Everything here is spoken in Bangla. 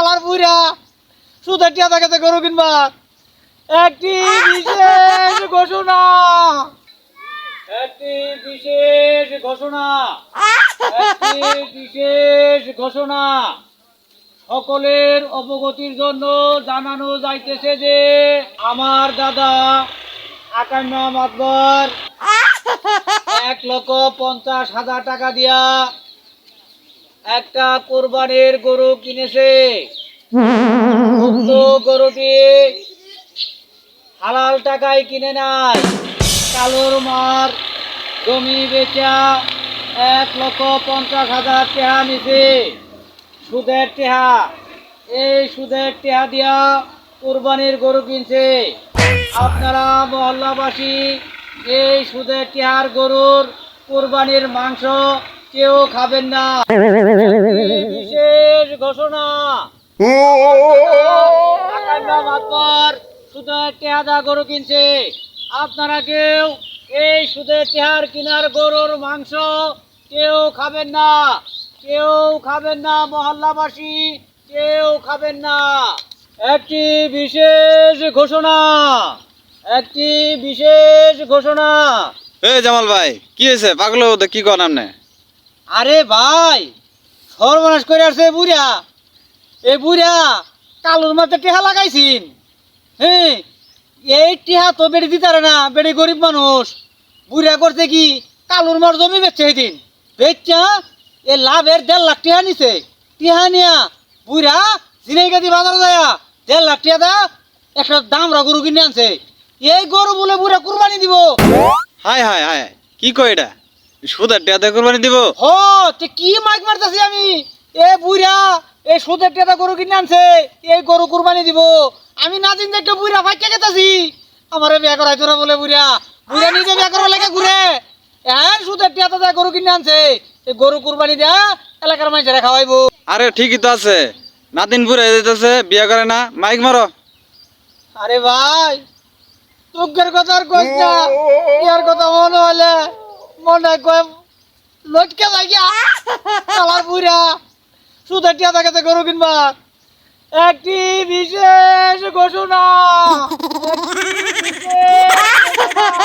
শালার বুইরা সুদের টিয়া দেখাতে গরু কিনবা। একটি বিশেষ ঘোষণা, একটি বিশেষ ঘোষণা, একটি বিশেষ ঘোষণা সকলের অবগতির জন্য জানানো যাইতেছে যে আমার দাদা আকান্না মাতবর 1,50,000 টাকা দিয়া একটা কোরবানির গরু কিনেছে। উক্ত গরুটি হালাল টাকায় কিনে নাই, কালোর মার জমি বেচা 1,50,000 টাকা নিছে সুদের টেহা। এই সুদের টেহা দিয়া কোরবানির গরু কিনছে। আপনারা মহল্লাবাসী এই সুদের টেহার গরুর কোরবানির মাংস কেউ খাবেন না। বিশেষ ঘোষণা, সুদের টেহাদা গরু কিনছে। আপনারা কেউ এই সুদের টেহার কিনার গরুর মাংস কেউ খাবেন না, কেউ খাবেন না, মহল্লাবাসী কেউ খাবেন না। একটি বিশেষ ঘোষণা, একটি বিশেষ ঘোষণা। এ জামাল ভাই, কি হয়েছে? পাগল কি কন আপনি? আরে ভাই, সর্বনাশ করে আসছে বুড়া। এই বুড়া কালোর মাঝে টেহা লাগাইছিন। হ্যাঁ, এই টেহা তো বেড়ে দিতারে না, বেড়ে গরিব মানুষ। বুড়া করছে কি, কালোর মার জমি বেচছে সেদিন। বেচা এ লাভের 1.5 লাখ টেহা নিছে। টেহা নিয়া বুড়া জিনাইগাতি বাজারে যায় 1.5 লাখ টেহা দা একটা দামরা গরু কিনে আনছে। এই গরু বলে বুড়া কুরবানি দিব। হায় হায় হায়, কি কয় এটা? সুদের টেয়াতে কোরবানি দিব? ও তে কি মাইক মারতাছি আমি? এ বুড়া এই সুদের টেদা গরু কিনে আনছে, এই গরু কুরবানি দিব। আমি না দিন দেখে বুড়া ফাইকা গেতাছি। আমারে বিয়া করাই তোরা বলে বুড়া, বুড়া নিজে বিয়া করার লাগে ঘুরে। এখন সুদের টেদা গরু কিনে আনছে, এই গরু কুরবানি দেয়া এলাকার মানুষেরা খাওয়াইবো। আরে ঠিকই তো আছে, নাতিন পুরে যেতেছে, বিয়ে করে না, মাইক মারো। আরে ভাই, তোকের কথা আর কইস না। ইয়ার কথা মনে হলে মনে কয় লটকে লাগিয়া আমার বুড়া সুদের টিয়া দেখাতে গরু কিনবা। একটি বিশেষ ঘোষণা, একটি বিশেষ ঘোষণা।